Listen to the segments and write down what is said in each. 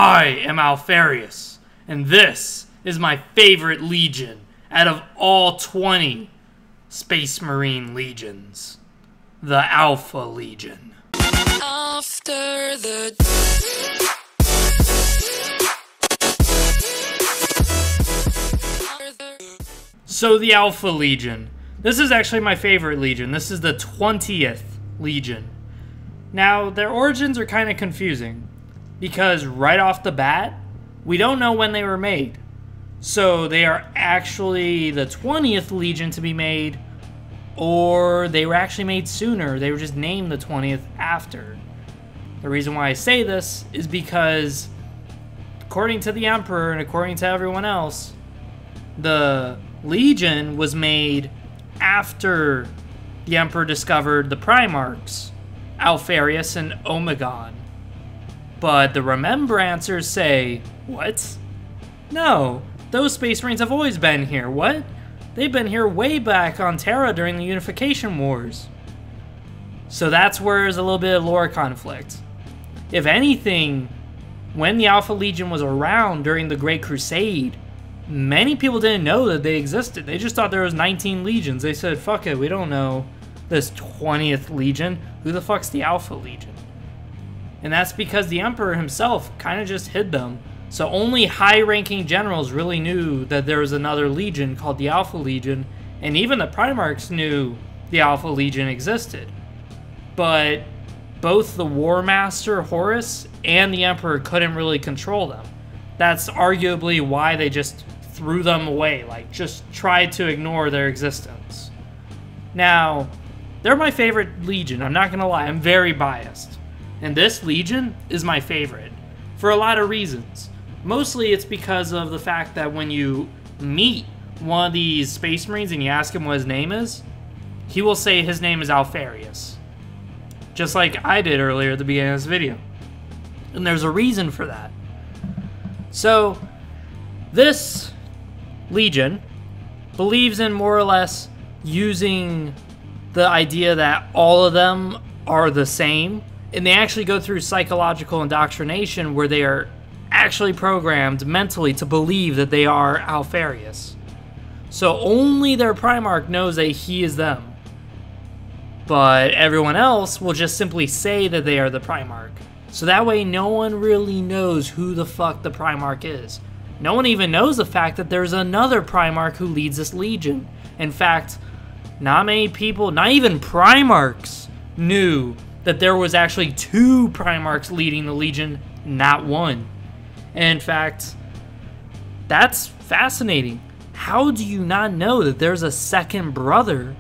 I am ALPHARIOUS, and this is my favorite legion out of all 20 Space Marine legions. The Alpha Legion. After the... So the Alpha Legion. This is actually my favorite legion. This is the 20th legion. Now, their origins are kind of confusing, because right off the bat, we don't know when they were made. So they are actually the 20th legion to be made, or they were actually made sooner. They were just named the 20th after. The reason why I say this is because, according to the Emperor and according to everyone else, the Legion was made after the Emperor discovered the Primarchs, ALPHARIUS and Omegon. But the Remembrancers say, what? No, those Space Marines have always been here. What? They've been here way back on Terra during the Unification Wars. So that's where there's a little bit of lore conflict. If anything, when the Alpha Legion was around during the Great Crusade, many people didn't know that they existed. They just thought there was 19 legions. They said, fuck it, we don't know this 20th legion. Who the fuck's the Alpha Legion? And that's because the Emperor himself kind of just hid them. So only high-ranking generals really knew that there was another legion called the Alpha Legion, and even the Primarchs knew the Alpha Legion existed. But both the War Master, Horus, and the Emperor couldn't really control them. That's arguably why they just threw them away, like just tried to ignore their existence. Now, they're my favorite legion, I'm not gonna lie, I'm very biased. And this legion is my favorite, for a lot of reasons. Mostly it's because of the fact that when you meet one of these Space Marines and you ask him what his name is, he will say his name is ALPHARIUS. Just like I did earlier at the beginning of this video. And there's a reason for that. So, this legion believes in more or less using the idea that all of them are the same, and they actually go through psychological indoctrination where they are actually programmed mentally to believe that they are ALPHARIUS. So only their Primarch knows that he is them. But everyone else will just simply say that they are the Primarch. So that way no one really knows who the fuck the Primarch is. No one even knows the fact that there's another Primarch who leads this legion. In fact, not many people, not even Primarchs, knew that there was actually 2 Primarchs leading the legion, not one. And in fact, that's fascinating. How do you not know that there's a second brother?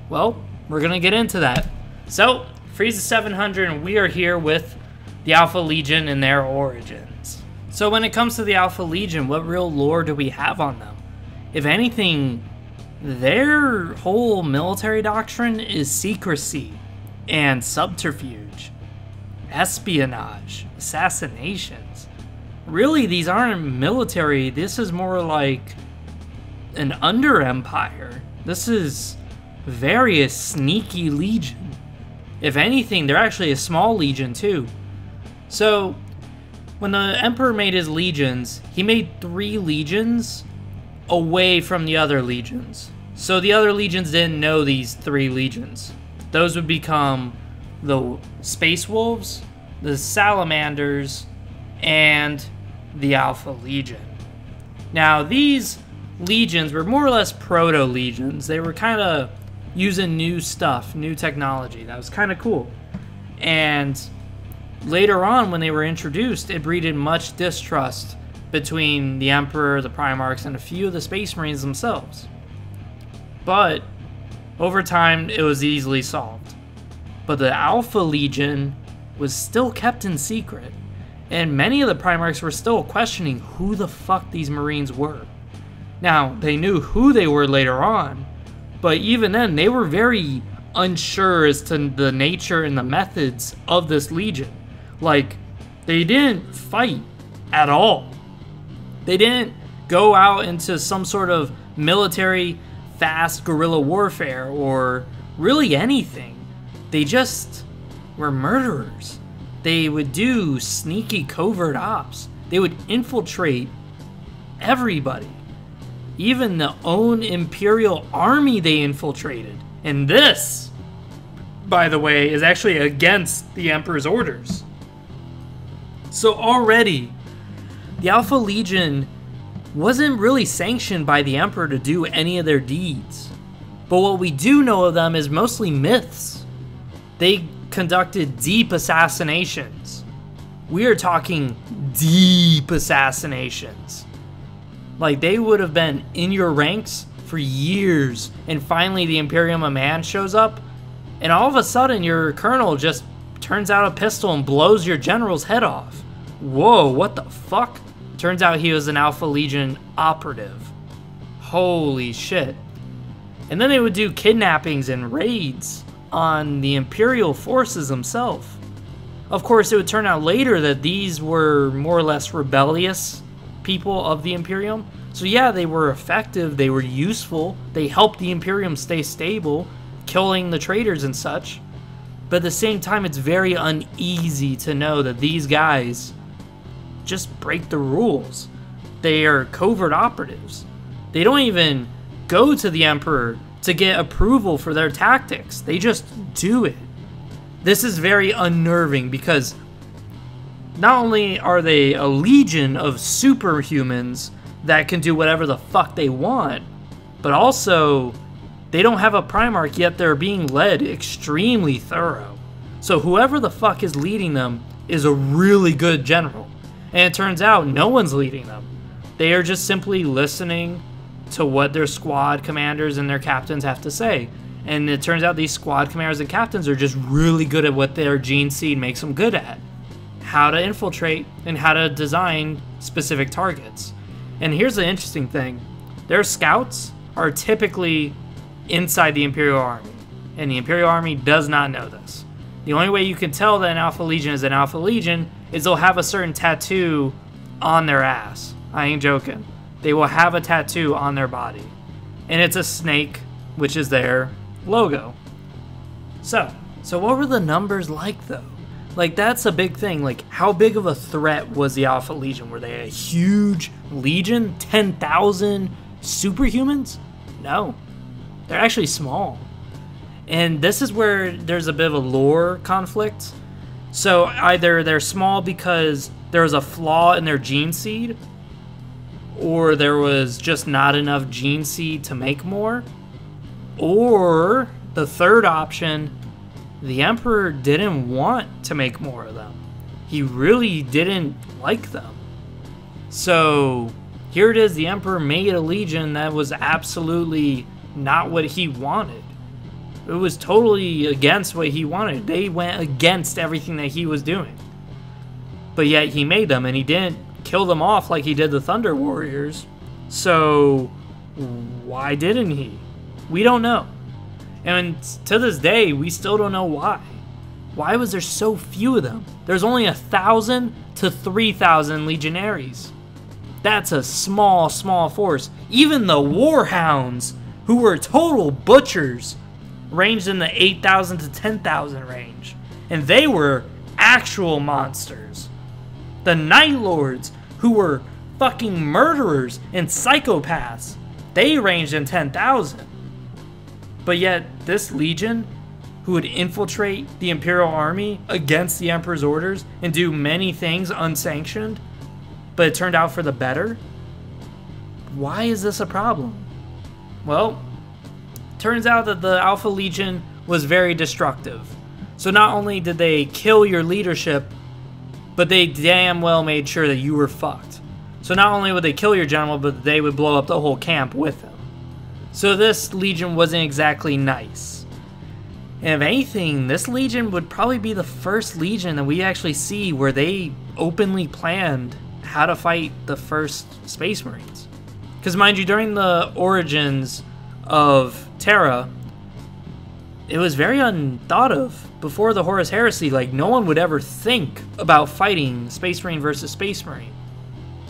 Well, we're gonna get into that. So, Frieza 700, and we are here with the Alpha Legion and their origins. So when it comes to the Alpha Legion, what real lore do we have on them? If anything, their whole military doctrine is secrecy and subterfuge, espionage, assassinations. Really, these aren't military. This is more like an under-empire. This is very a sneaky legion. If anything, they're actually a small legion too. So, when the Emperor made his legions, he made 3 legions away from the other legions. So the other legions didn't know these 3 legions. Those would become the Space Wolves, the Salamanders, and the Alpha Legion. Now, these legions were more or less proto-legions. They were kind of using new stuff, new technology. That was kind of cool. And later on, when they were introduced, it breeded much distrust between the Emperor, the Primarchs, and a few of the Space Marines themselves. But over time, it was easily solved. But the Alpha Legion was still kept in secret, and many of the Primarchs were still questioning who the fuck these Marines were. Now, they knew who they were later on, but even then, they were very unsure as to the nature and the methods of this Legion. Like, they didn't fight at all. They didn't go out into some sort of military fast guerrilla warfare or really anything. They just were murderers. They would do sneaky covert ops. They would infiltrate everybody. Even the own Imperial army they infiltrated. And this, by the way, is actually against the Emperor's orders. So already, the Alpha Legion wasn't really sanctioned by the Emperor to do any of their deeds. But what we do know of them is mostly myths. They conducted deep assassinations. We are talking deep assassinations. Like, they would have been in your ranks for years, and finally the Imperium of Man shows up, and all of a sudden your colonel just turns out a pistol and blows your general's head off. Whoa, what the fuck? Turns out he was an Alpha Legion operative. Holy shit. And then they would do kidnappings and raids on the Imperial forces themselves. Of course, it would turn out later that these were more or less rebellious people of the Imperium. So yeah, they were effective, they were useful, they helped the Imperium stay stable, killing the traitors and such. But at the same time, it's very uneasy to know that these guys just break the rules. They are covert operatives. They don't even go to the Emperor to get approval for their tactics. They just do it. This is very unnerving because not only are they a legion of superhumans that can do whatever the fuck they want, but also they don't have a Primarch, yet they're being led extremely thorough. So whoever the fuck is leading them is a really good general. And it turns out no one's leading them. They are just simply listening to what their squad commanders and their captains have to say. And it turns out these squad commanders and captains are just really good at what their gene seed makes them good at. How to infiltrate and how to design specific targets. And here's the interesting thing. Their scouts are typically inside the Imperial Army. And the Imperial Army does not know this. The only way you can tell that an Alpha Legion is an Alpha Legion is they'll have a certain tattoo on their ass. I ain't joking. They will have a tattoo on their body. And it's a snake, which is their logo. So what were the numbers like though? Like, that's a big thing. Like, how big of a threat was the Alpha Legion? Were they a huge legion? 10,000 superhumans? No. They're actually small. And this is where there's a bit of a lore conflict. So either they're small because there was a flaw in their gene seed, or there was just not enough gene seed to make more, or the third option, the Emperor didn't want to make more of them. He really didn't like them. So here it is, the Emperor made a legion that was absolutely not what he wanted. It was totally against what he wanted. They went against everything that he was doing. But yet he made them, and he didn't kill them off like he did the Thunder Warriors. So why didn't he? We don't know. And to this day, we still don't know why. Why was there so few of them? There's only 1,000 to 3,000 legionaries. That's a small force. Even the Warhounds, who were total butchers, ranged in the 8,000 to 10,000 range. And they were actual monsters. The Night Lords, who were fucking murderers and psychopaths, they ranged in 10,000. But yet, this legion, who would infiltrate the Imperial Army against the Emperor's orders and do many things unsanctioned, but it turned out for the better? Why is this a problem? Well, turns out that the Alpha Legion was very destructive. So not only did they kill your leadership, but they damn well made sure that you were fucked. So not only would they kill your general, but they would blow up the whole camp with him. So this legion wasn't exactly nice. And if anything, this legion would probably be the first legion that we actually see where they openly planned how to fight the first Space Marines. Because mind you, during the origins of Terra, it was very unthought of. Before the Horus Heresy, like, no one would ever think about fighting Space Marine versus Space Marine.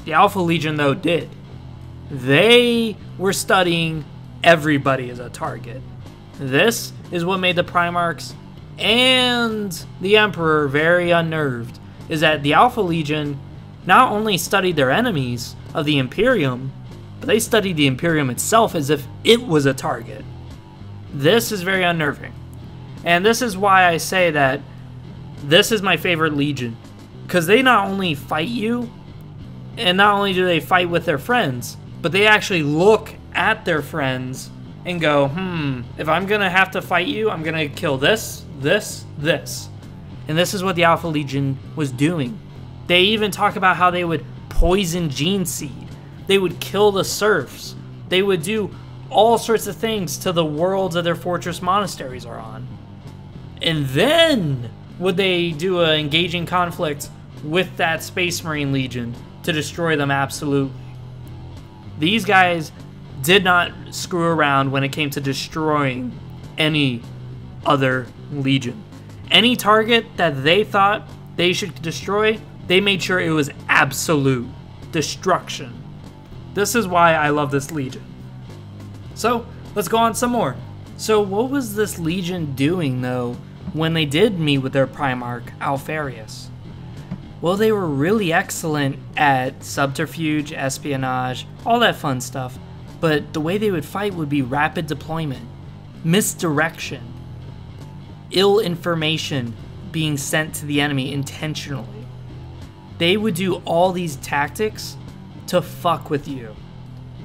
The Alpha Legion, though, did. They were studying everybody as a target. This is what made the Primarchs and the Emperor very unnerved, is that the Alpha Legion not only studied their enemies of the Imperium, but they studied the Imperium itself as if it was a target. This is very unnerving. And this is why I say that this is my favorite Legion. Because they not only fight you, and not only do they fight with their friends, but they actually look at their friends and go, if I'm going to have to fight you, I'm going to kill this, this, this. And this is what the Alpha Legion was doing. They even talk about how they would poison Gene Seed. They would kill the serfs. They would do all sorts of things to the worlds that their fortress monasteries are on. And then would they do an engaging conflict with that Space Marine Legion to destroy them absolutely. These guys did not screw around when it came to destroying any other Legion. Any target that they thought they should destroy, they made sure it was absolute destruction. This is why I love this Legion. So, let's go on some more. So, what was this Legion doing, though, when they did meet with their Primarch, ALPHARIOUS? Well, they were really excellent at subterfuge, espionage, all that fun stuff. But the way they would fight would be rapid deployment, misdirection, ill information being sent to the enemy intentionally. They would do all these tactics to fuck with you.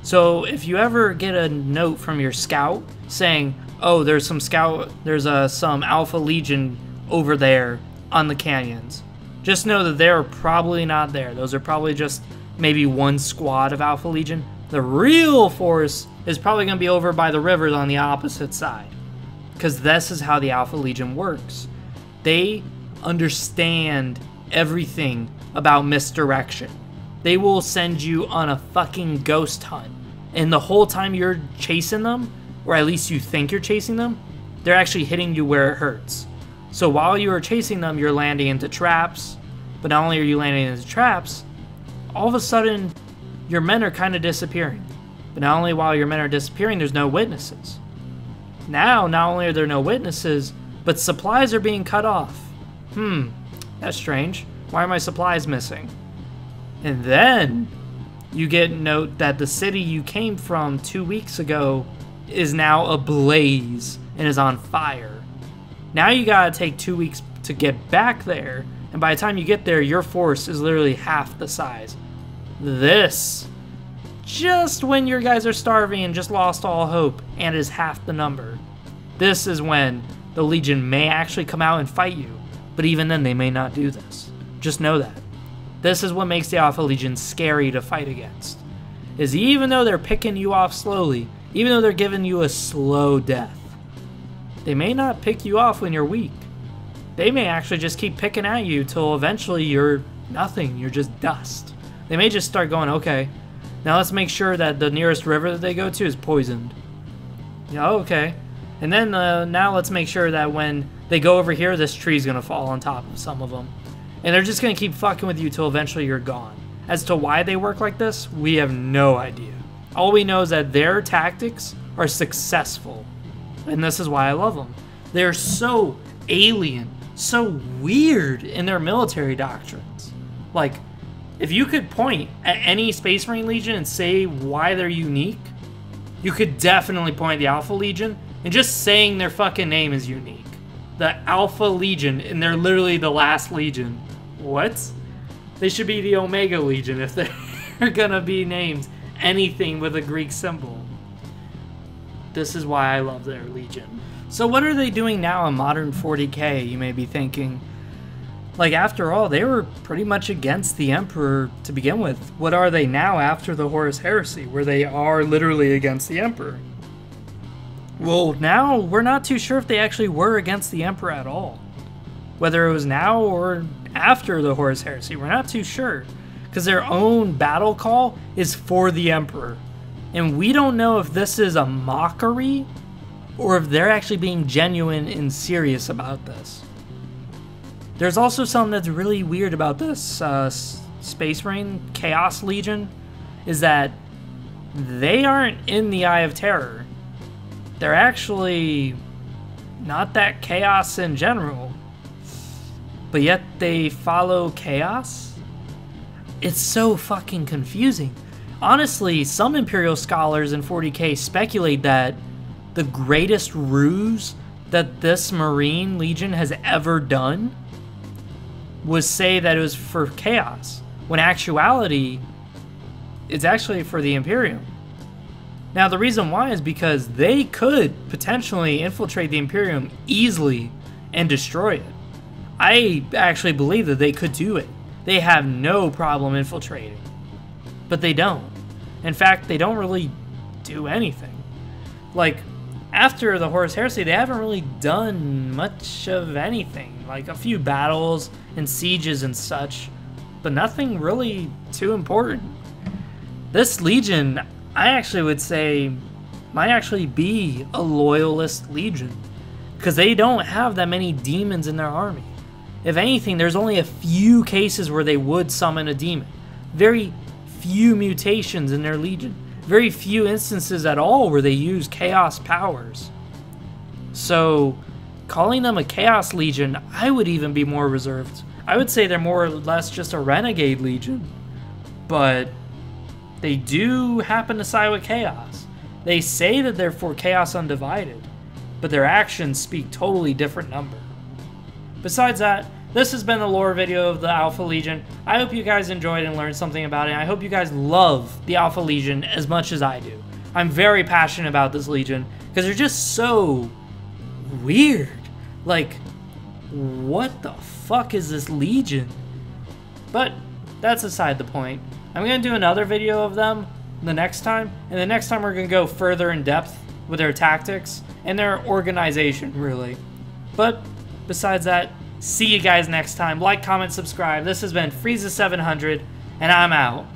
So if you ever get a note from your scout saying, oh, there's some Alpha Legion over there on the canyons, just know that they're probably not there. Those are probably just maybe one squad of Alpha Legion. The real force is probably going to be over by the rivers on the opposite side. Because this is how the Alpha Legion works. They understand everything about misdirection. They will send you on a fucking ghost hunt. And the whole time you're chasing them, or at least you think you're chasing them, they're actually hitting you where it hurts. So while you are chasing them, you're landing into traps. But not only are you landing into traps, all of a sudden, your men are kind of disappearing. But not only while your men are disappearing, there's no witnesses. Now, not only are there no witnesses, but supplies are being cut off. That's strange. Why are my supplies missing? And then, you get a note that the city you came from 2 weeks ago is now ablaze and is on fire. Now you gotta take 2 weeks to get back there, and by the time you get there, your force is literally half the size. This, just when your guys are starving and just lost all hope, and is half the number. This is when the Legion may actually come out and fight you, but even then they may not do this. Just know that. This is what makes the Alpha Legion scary to fight against. Is even though they're picking you off slowly, even though they're giving you a slow death, they may not pick you off when you're weak. They may actually just keep picking at you till eventually you're nothing, you're just dust. They may just start going, okay, now let's make sure that the nearest river that they go to is poisoned. Yeah, okay. And then now let's make sure that when they go over here, this tree's gonna fall on top of some of them. And they're just gonna keep fucking with you till eventually you're gone. As to why they work like this, we have no idea. All we know is that their tactics are successful. And this is why I love them. They're so alien, so weird in their military doctrines. Like, if you could point at any Space Marine Legion and say why they're unique, you could definitely point at the Alpha Legion, and just saying their fucking name is unique. The Alpha Legion, and they're literally the last Legion. What? They should be the Omega Legion if they're gonna be named anything with a Greek symbol. This is why I love their Legion. So what are they doing now in modern 40K, you may be thinking? Like, after all, they were pretty much against the Emperor to begin with. What are they now after the Horus Heresy, where they are literally against the Emperor? Well, now we're not too sure if they actually were against the Emperor at all. Whether it was now or after the Horus Heresy, we're not too sure. Because their own battle call is for the Emperor. And we don't know if this is a mockery or if they're actually being genuine and serious about this. There's also something that's really weird about this Space Marine Chaos Legion, is that they aren't in the Eye of Terror. They're actually not that chaos in general, but yet they follow chaos. it's so fucking confusing. Honestly, some Imperial scholars in 40K speculate that the greatest ruse that this Marine Legion has ever done was say that it was for Chaos, when actuality, it's actually for the Imperium. Now, the reason why is because they could potentially infiltrate the Imperium easily and destroy it. I actually believe that they could do it. They have no problem infiltrating. But they don't. In fact, they don't really do anything. Like, after the Horus Heresy, they haven't really done much of anything. Like, a few battles and sieges and such, but nothing really too important. This Legion, I actually would say, might actually be a loyalist Legion, because they don't have that many demons in their army. If anything, there's only a few cases where they would summon a demon. Very few mutations in their Legion. Very few instances at all where they use Chaos powers. So, calling them a Chaos Legion, I would even be more reserved. I would say they're more or less just a Renegade Legion. But they do happen to side with Chaos. They say that they're for Chaos Undivided, but their actions speak totally different number. Besides that, this has been the lore video of the Alpha Legion. I hope you guys enjoyed and learned something about it. I hope you guys love the Alpha Legion as much as I do. I'm very passionate about this Legion because they're just so weird. Like, what the fuck is this Legion? But that's aside the point. I'm going to do another video of them the next time, and the next time we're going to go further in depth with their tactics and their organization, really. But besides that, see you guys next time. Like, comment, subscribe. This has been Frieza700, and I'm out.